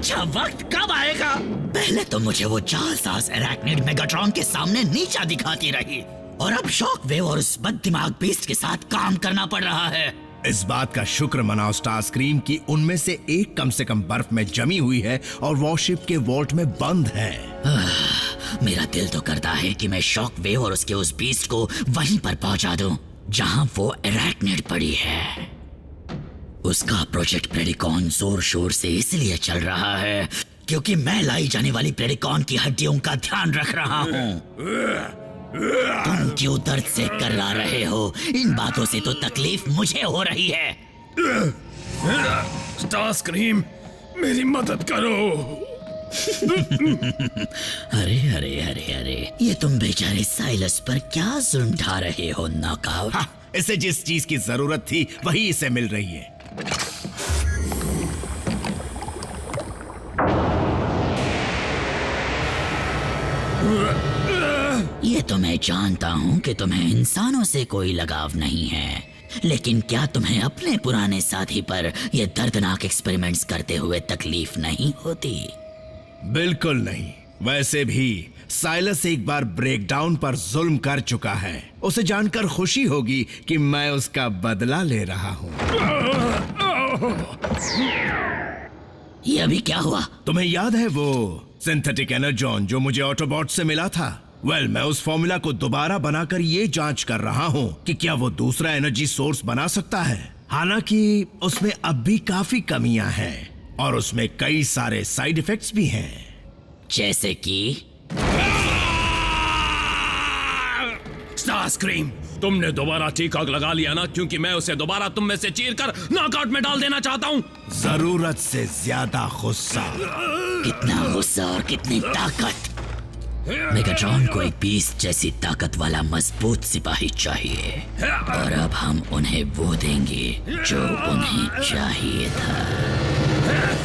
अच्छा वक्त कब आएगा? पहले तो मुझे वो जालसाज एराक्निड मेगाट्रॉन के सामने नीचा दिखाती रही, और अब शॉक वेव और उस बददिमाग बीस्ट के साथ काम करना पड़ रहा है। इस बात का शुक्र मनाओ स्टारस्क्रीम की उनमें से एक कम से कम बर्फ में जमी हुई है और वॉरशिप के वॉल्ट में बंद है। मेरा दिल तो करता है कि मैं शॉक वेव और उसके उस बीस्ट को वहीं पर पहुंचा दूं जहां वो एराक्निड पड़ी है। उसका प्रोजेक्ट प्रेडिकॉन जोर शोर से इसलिए चल रहा है क्योंकि मैं लाई जाने वाली प्रेडिकॉन की हड्डियों का ध्यान रख रहा हूँ। तुम क्यों दर्द से कर्रा रहे हो? इन बातों से तो तकलीफ मुझे हो रही है। स्टारस्क्रीम, मेरी मदद करो। अरे अरे अरे अरे, ये तुम बेचारे साइलस पर क्या जुल्म ढा रहे हो नॉकआउट? इसे जिस चीज की जरूरत थी वही इसे मिल रही है। ये तो मैं जानता हूँ कि तुम्हें इंसानों से कोई लगाव नहीं है, लेकिन क्या तुम्हें अपने पुराने साथी पर ये दर्दनाक एक्सपेरिमेंट्स करते हुए तकलीफ नहीं होती? बिल्कुल नहीं। वैसे भी साइलस एक बार ब्रेकडाउन पर जुल्म कर चुका है। उसे जानकर खुशी होगी कि मैं उसका बदला ले रहा हूँ। ये अभी क्या हुआ? तुम्हें याद है वो सिंथेटिक एनर्जॉन जो मुझे ऑटोबॉट से मिला था? मैं उस फॉर्मूला को दोबारा बनाकर ये जांच कर रहा हूँ कि क्या वो दूसरा एनर्जी सोर्स बना सकता है। हालांकि उसमें अब भी काफी कमियां हैं और उसमें कई सारे साइड इफेक्ट्स भी हैं। जैसे कि स्टारस्क्रीम, तुमने दोबारा ठीक आग लगा लिया ना, क्योंकि मैं उसे दोबारा तुम में से चीर कर नॉकआउट में डाल देना चाहता हूँ। जरूरत से ज्यादा गुस्सा। कितना गुस्सा और कितनी ताकत! मेगाट्रॉन को एक बीस्ट जैसी ताकत वाला मजबूत सिपाही चाहिए, और अब हम उन्हें वो देंगे जो उन्हें चाहिए था।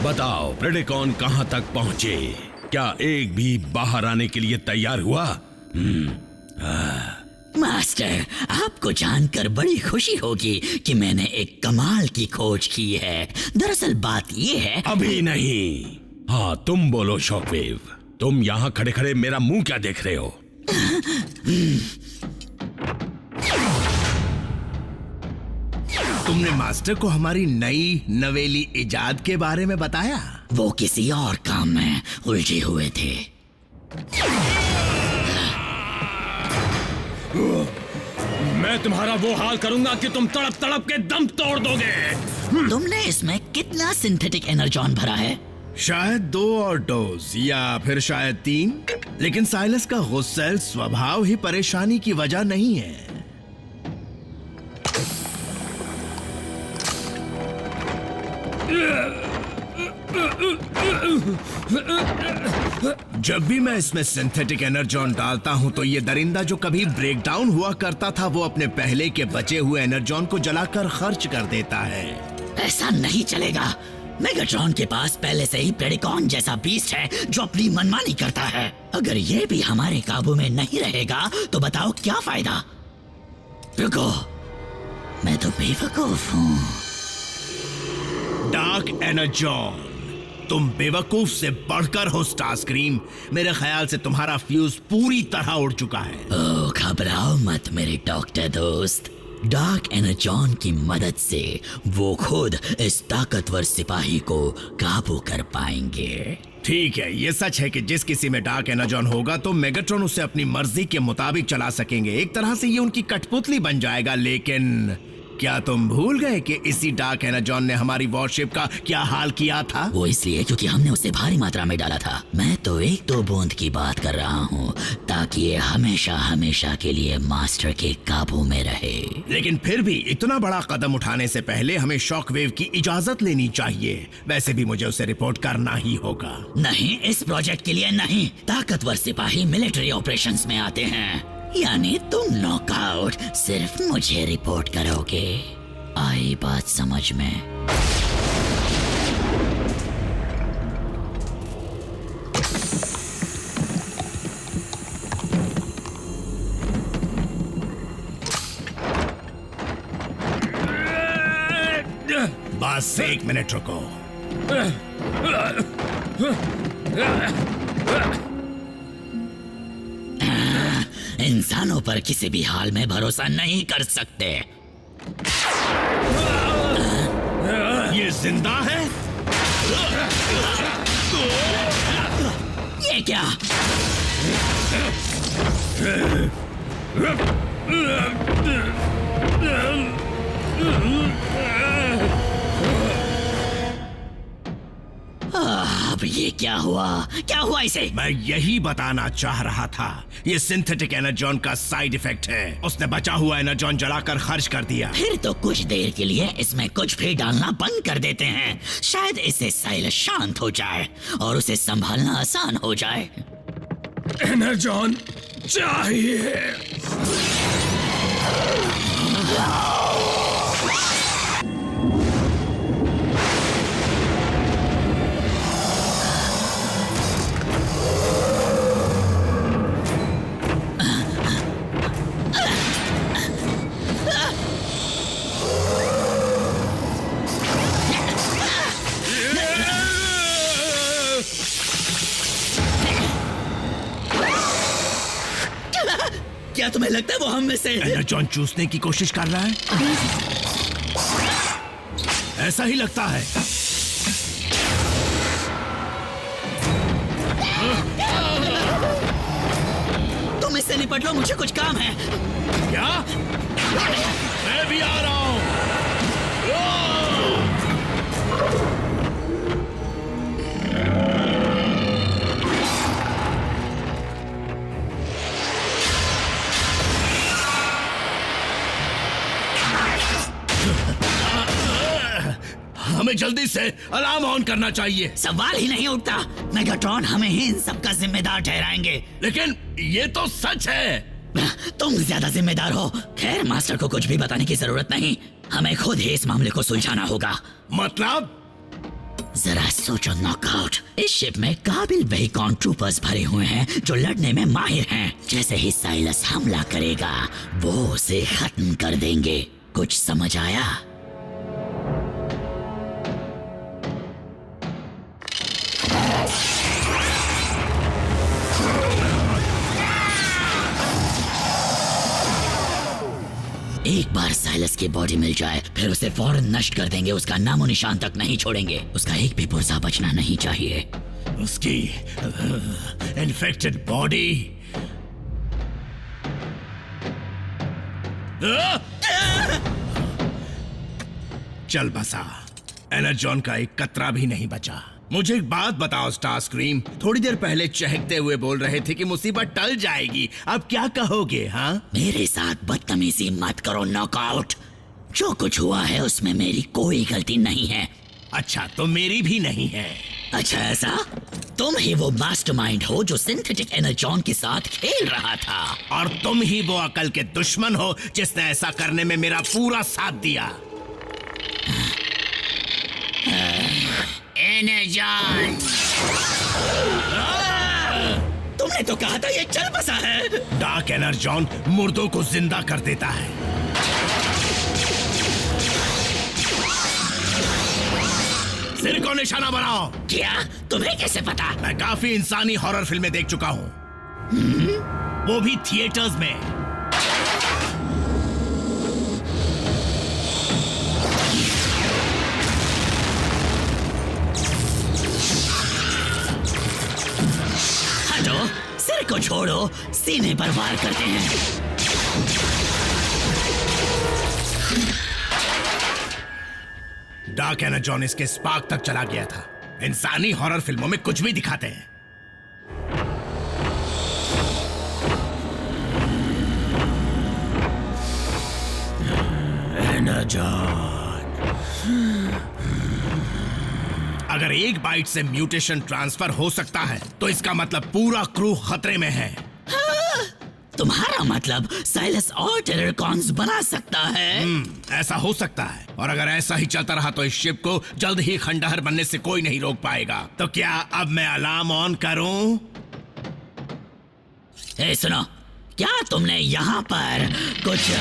बताओ, प्रेडिकॉन कहां तक पहुंचे? क्या एक भी बाहर आने के लिए तैयार हुआ? मास्टर, आपको जानकर बड़ी खुशी होगी कि मैंने एक कमाल की खोज की है। दरअसल बात ये है। अभी नहीं। हाँ, तुम बोलो शॉकवेव। तुम यहाँ खड़े खड़े मेरा मुंह क्या देख रहे हो? तुमने मास्टर को हमारी नई नवेली इजाद के बारे में बताया? वो किसी और काम में उलझे हुए थे। मैं तुम्हारा वो हाल करूंगा कि तुम तड़प तड़प के दम तोड़ दोगे। तुमने इसमें कितना सिंथेटिक एनर्जॉन भरा है? शायद 2 और डोज, या फिर शायद 3। लेकिन साइलस का गुस्सैल स्वभाव ही परेशानी की वजह नहीं है। जब भी मैं इसमें सिंथेटिक एनर्जॉन डालता हूं तो ये दरिंदा जो कभी ब्रेकडाउन हुआ करता था वो अपने पहले के बचे हुए एनर्जॉन को जलाकर खर्च कर देता है। ऐसा नहीं चलेगा। मेगाट्रॉन के पास पहले से ही प्रेडिकॉन जैसा बीस्ट है जो अपनी मनमानी करता है। अगर ये भी हमारे काबू में नहीं रहेगा तो बताओ क्या फायदा? रुको, मैं तो बेवकूफ हूँ। डार्क एनर्जॉन, तुम बेवकूफ से बढ़कर हो स्टारस्क्रीम। मेरे ख्याल से तुम्हारा फ्यूज पूरी तरह उड़ चुका है। ओह, घबराओ मत मेरे डॉक्टर दोस्त। डार्क एनर्जॉन की मदद से वो खुद इस ताकतवर सिपाही को काबू कर पाएंगे। ठीक है, ये सच है कि जिस किसी में डार्क एनर्जॉन होगा तो मेगाट्रॉन उसे अपनी मर्जी के मुताबिक चला सकेंगे। एक तरह से ये उनकी कठपुतली बन जाएगा। लेकिन क्या तुम भूल गए कि इसी डार्क एनर्जॉन ने हमारी वॉरशिप का क्या हाल किया था? वो इसलिए क्योंकि हमने उसे भारी मात्रा में डाला था। मैं तो 1-2 बूंद की बात कर रहा हूँ, ताकि ये हमेशा हमेशा के लिए मास्टर के काबू में रहे। लेकिन फिर भी इतना बड़ा कदम उठाने से पहले हमें शॉकवेव की इजाजत लेनी चाहिए। वैसे भी मुझे उसे रिपोर्ट करना ही होगा। नहीं, इस प्रोजेक्ट के लिए नहीं। ताकतवर सिपाही मिलिट्री ऑपरेशंस में आते हैं। यानी तुम नॉकआउट सिर्फ मुझे रिपोर्ट करोगे। आई बात समझ में? बस 1 मिनट रुको। इंसानों पर किसी भी हाल में भरोसा नहीं कर सकते। ये जिंदा है? ये क्या? अब ये क्या हुआ? क्या हुआ इसे? मैं यही बताना चाह रहा था। ये सिंथेटिक एनर्जॉन का साइड इफेक्ट है। उसने बचा हुआ एनर्जॉन जलाकर खर्च कर दिया। फिर तो कुछ देर के लिए इसमें कुछ भी डालना बंद कर देते हैं। शायद इससे साइलस शांत हो जाए और उसे संभालना आसान हो जाए। एनर्जॉन चाहिए। क्या तुम्हें लगता है वो हम में से? एनर्जॉन चूसने की कोशिश कर रहा है? ऐसा ही लगता है। तुम इससे निपट लो, मुझे कुछ काम है। क्या? मैं भी आ रहा हूं। हमें जल्दी से अलार्म ऑन करना चाहिए। सवाल ही नहीं उठता। मेगाट्रॉन हमें ही इन सब का जिम्मेदार ठहराएंगे। लेकिन ये तो सच है। तुम ज्यादा जिम्मेदार हो। खैर, मास्टर को कुछ भी बताने की जरूरत नहीं। हमें खुद ही इस मामले को सुलझाना होगा। मतलब? जरा सोचो नॉकआउट, इस शिप में काबिल वेहिकॉन ट्रूपर्स भरे हुए हैं जो लड़ने में माहिर हैं। जैसे ही साइलस हमला करेगा, वो उसे खत्म कर देंगे। कुछ समझ आया? एक बार साइलस की बॉडी मिल जाए, फिर उसे फौरन नष्ट कर देंगे। उसका नामो निशान तक नहीं छोड़ेंगे। उसका एक भी पुर्जा बचना नहीं चाहिए। उसकी इन्फेक्टेड बॉडी। चल बसा। एनर्जॉन का एक कतरा भी नहीं बचा। मुझे एक बात बताओ स्टारस्क्रीम, थोड़ी देर पहले चहकते हुए बोल रहे थे कि मुसीबत टल जाएगी। अब क्या कहोगे? हाँ, मेरे साथ बदतमीजी मत करो नॉकआउट। जो कुछ हुआ है उसमें मेरी कोई गलती नहीं है। अच्छा, तो मेरी भी नहीं है। अच्छा, ऐसा? तुम ही वो मास्टरमाइंड हो जो सिंथेटिक एनर्जॉन के साथ खेल रहा था। और तुम ही वो अकल के दुश्मन हो जिसने ऐसा करने में मेरा पूरा साथ दिया। एनर्जॉन, तुमने तो कहा था ये चल बसा है। डार्क एनर्जॉन मुर्दों को जिंदा कर देता है। सिर को निशाना बनाओ। क्या? तुम्हें कैसे पता? मैं काफी इंसानी हॉरर फिल्में देख चुका हूँ, वो भी थिएटर्स में। हटो, सिर को छोड़ो, सीने पर वार करते हैं। डार्क एनर्जॉन इसके स्पार्क तक चला गया था। इंसानी हॉरर फिल्मों में कुछ भी दिखाते हैं। अगर एक बाइट से म्यूटेशन ट्रांसफर हो सकता है तो इसका मतलब पूरा क्रू खतरे में है। तुम्हारा मतलब साइलस और टेररकॉन्स बना सकता है? ऐसा हो सकता है, और अगर ऐसा ही चलता रहा तो इस शिप को जल्द ही खंडहर बनने से कोई नहीं रोक पाएगा। तो क्या अब मैं अलार्म ऑन करूं? ए सुनो, क्या तुमने यहाँ पर कुछ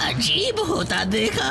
अजीब होता देखा?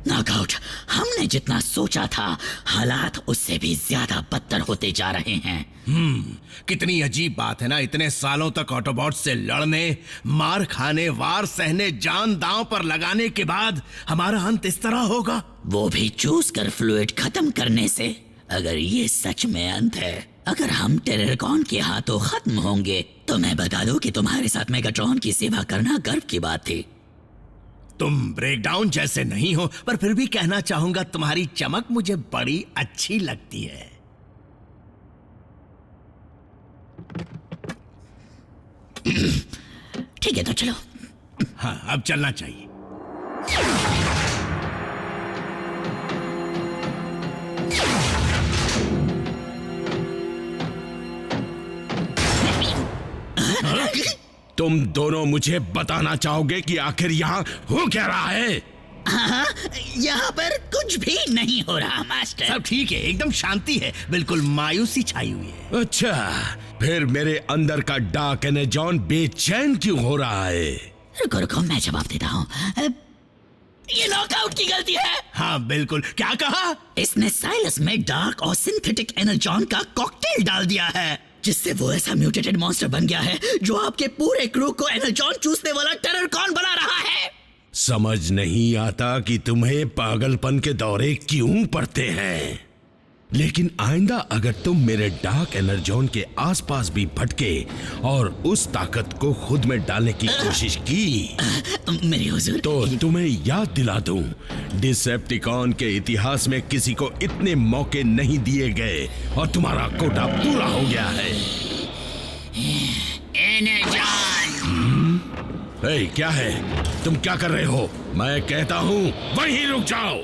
नॉकआउट, हमने जितना सोचा था हालात उससे भी ज्यादा बदतर होते जा रहे हैं। कितनी अजीब बात है ना, इतने सालों तक ऑटोबॉट से लड़ने, मार खाने, वार सहने, जान दांव पर लगाने के बाद हमारा अंत इस तरह होगा, वो भी चूस कर फ्लूइड खत्म करने से। अगर ये सच में अंत है, अगर हम टेररकॉन के हाथों खत्म होंगे, तो मैं बता दूं कि तुम्हारे साथ मेगाट्रॉन की सेवा करना गर्व की बात थी। तुम ब्रेकडाउन जैसे नहीं हो, पर फिर भी कहना चाहूंगा तुम्हारी चमक मुझे बड़ी अच्छी लगती है। ठीक है तो चलो। हाँ, अब चलना चाहिए। तुम दोनों मुझे बताना चाहोगे कि आखिर यहाँ हो क्या रहा है? हाँ, यहाँ पर कुछ भी नहीं हो रहा मास्टर। सब ठीक है, एकदम शांति है, बिल्कुल मायूसी छाई हुई है। अच्छा, फिर मेरे अंदर का डार्क एनर्जॉन बेचैन क्यों हो रहा है? रुको रुको, मैं जवाब देता हूँ। ये नॉकआउट की गलती है। हाँ बिल्कुल, क्या कहा? इसने साइलस में डार्क और सिंथेटिक एनर्जॉन का कॉकटेल डाल दिया है, जिससे वो ऐसा म्यूटेटेड मॉन्स्टर बन गया है जो आपके पूरे क्रू को एनर्जॉन चूसने वाला टेररकॉन बना रहा है। समझ नहीं आता कि तुम्हें पागलपन के दौरे क्यों पड़ते हैं, लेकिन आइंदा अगर तुम मेरे डार्क एनर्जॉन के आसपास भी भटके और उस ताकत को खुद में डालने की कोशिश की, मेरे हुजूर, तो तुम्हें याद दिला दूं, डिसेप्टिकॉन के इतिहास में किसी को इतने मौके नहीं दिए गए और तुम्हारा कोटा पूरा हो गया है। ए, क्या है? तुम क्या कर रहे हो? मैं कहता हूं वहीं रुक जाओ।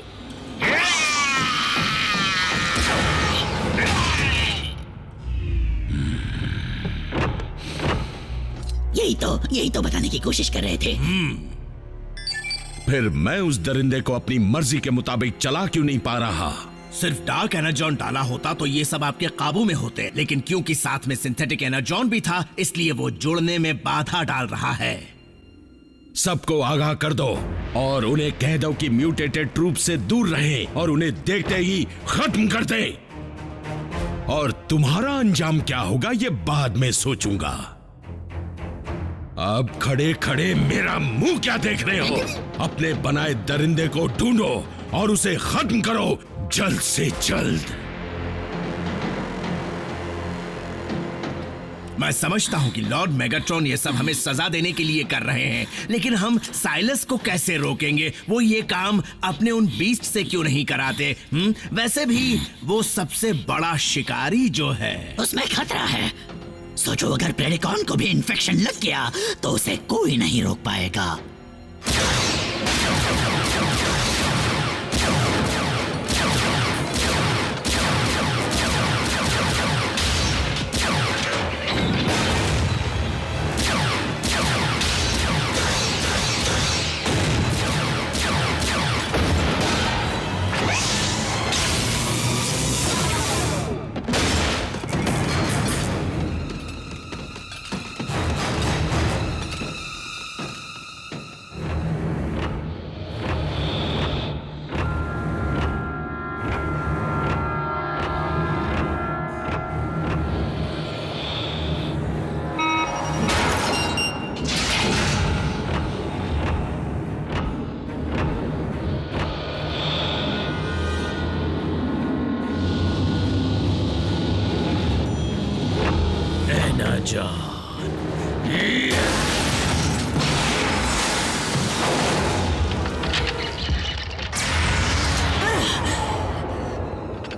यही तो बताने की कोशिश कर रहे थे। फिर मैं उस दरिंदे को अपनी मर्जी के मुताबिक चला क्यों नहीं पा रहा? सिर्फ डार्क एनर्जॉन डाला होता तो ये सब आपके काबू में होते, लेकिन क्योंकि साथ में सिंथेटिक एनर्जॉन भी था, इसलिए वो जुड़ने में बाधा डाल रहा है। सबको आगाह कर दो और उन्हें कह दो कि म्यूटेटेड ट्रूप से दूर रहें और उन्हें देखते ही खत्म कर दें। और तुम्हारा अंजाम क्या होगा ये बाद में सोचूंगा। अब खड़े खड़े मेरा मुंह क्या देख रहे हो? अपने बनाए दरिंदे को ढूंढो और उसे खत्म करो जल्द से जल्द। मैं समझता हूँ कि लॉर्ड मेगाट्रॉन ये सब हमें सजा देने के लिए कर रहे हैं, लेकिन हम साइलस को कैसे रोकेंगे? वो ये काम अपने उन बीस्ट से क्यों नहीं कराते? वैसे भी वो सबसे बड़ा शिकारी जो है। उसमें खतरा है। सोचो, अगर प्रेडिकॉन को भी इन्फेक्शन लग गया तो उसे कोई नहीं रोक पाएगा।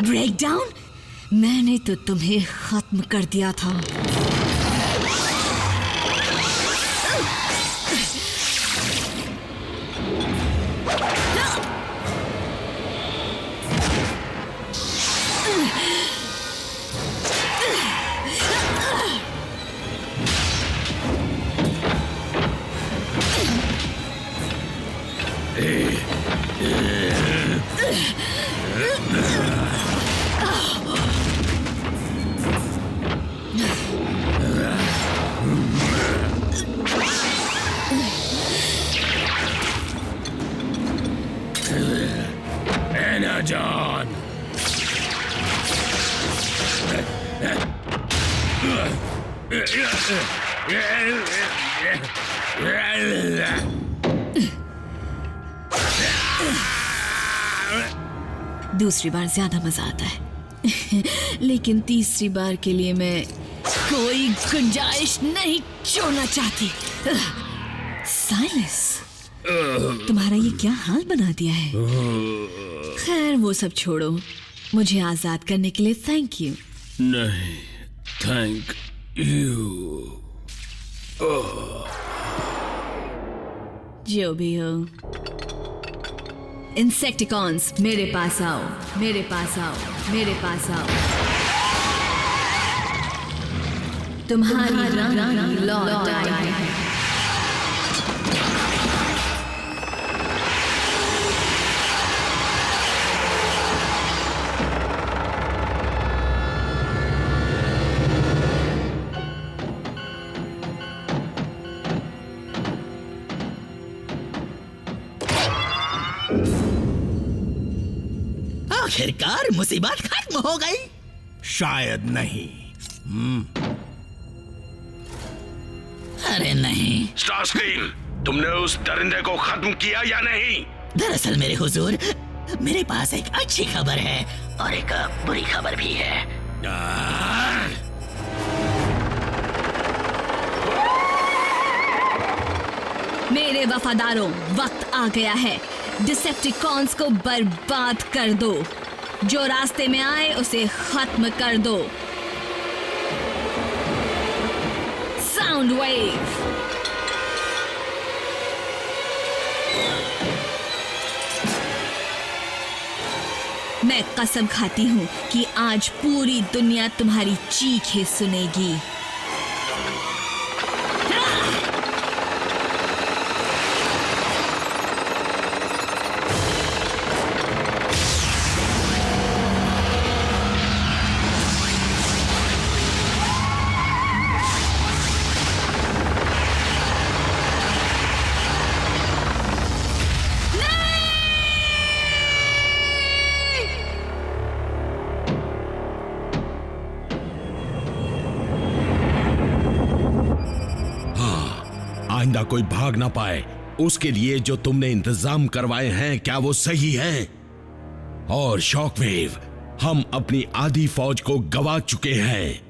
ब्रेकडाउन? मैंने तो तुम्हें खत्म कर दिया था। एनर्जॉन, दूसरी बार ज्यादा मजा आता है लेकिन तीसरी बार के लिए मैं कोई गुंजाइश नहीं छोड़ना चाहती। साइलस, तुम्हारा ये क्या हाल बना दिया है? खैर वो सब छोड़ो, मुझे आजाद करने के लिए थैंक यू। नहीं, थैंक यू। जो भी हो, इंसेक्टिकॉन्स मेरे पास आओ, मेरे पास आओ, मेरे पास आओ। तुम्हारी रानी लौट आई है। आखिरकार मुसीबत खत्म हो गई। शायद नहीं। अरे नहीं। स्टारस्क्रीम, तुमने उस दरिंदे को खत्म किया या नहीं? दरअसल मेरे हुजूर, मेरे पास एक अच्छी खबर है और एक बुरी खबर भी है। मेरे वफादारों, वक्त आ गया है। डिसेप्टिकॉन्स को बर्बाद कर दो। जो रास्ते में आए उसे खत्म कर दो। Sound wave. मैं कसम खाती हूं कि आज पूरी दुनिया तुम्हारी चीखें सुनेगी। आइंदा कोई भाग ना पाए, उसके लिए जो तुमने इंतजाम करवाए हैं, क्या वो सही हैं? और शॉकवेव, हम अपनी आधी फौज को गवा चुके हैं,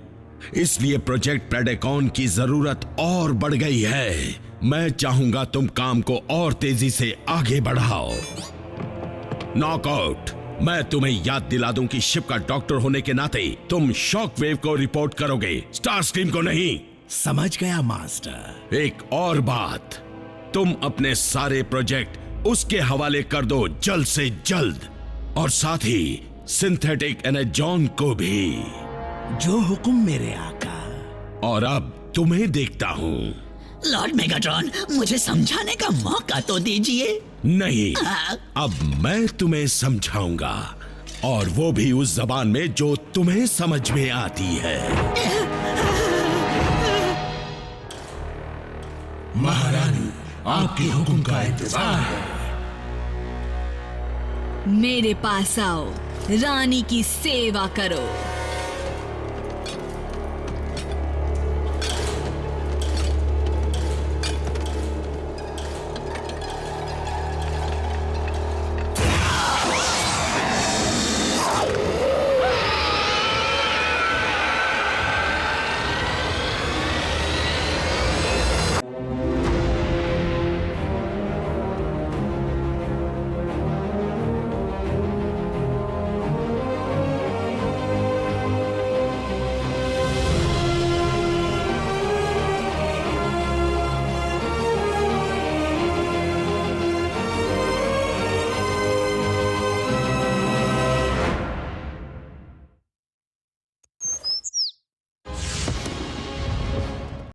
इसलिए प्रोजेक्ट प्रेडेकॉन की जरूरत और बढ़ गई है। मैं चाहूंगा तुम काम को और तेजी से आगे बढ़ाओ। नॉकआउट, मैं तुम्हें याद दिला दूं कि शिप का डॉक्टर होने के नाते तुम शॉकवेव को रिपोर्ट करोगे, स्टारस्क्रीम को नहीं। समझ गया मास्टर। एक और बात, तुम अपने सारे प्रोजेक्ट उसके हवाले कर दो जल्द से जल्द, और साथ ही सिंथेटिक एनर्जॉन को भी। जो हुक्म मेरे आका। और अब तुम्हें देखता हूं। लॉर्ड मेगाट्रॉन, मुझे समझाने का मौका तो दीजिए। नहीं, अब मैं तुम्हें समझाऊंगा, और वो भी उस जबान में जो तुम्हें समझ में आती है। महारानी, आपके हुक्म का इंतजार है। मेरे पास आओ, रानी की सेवा करो।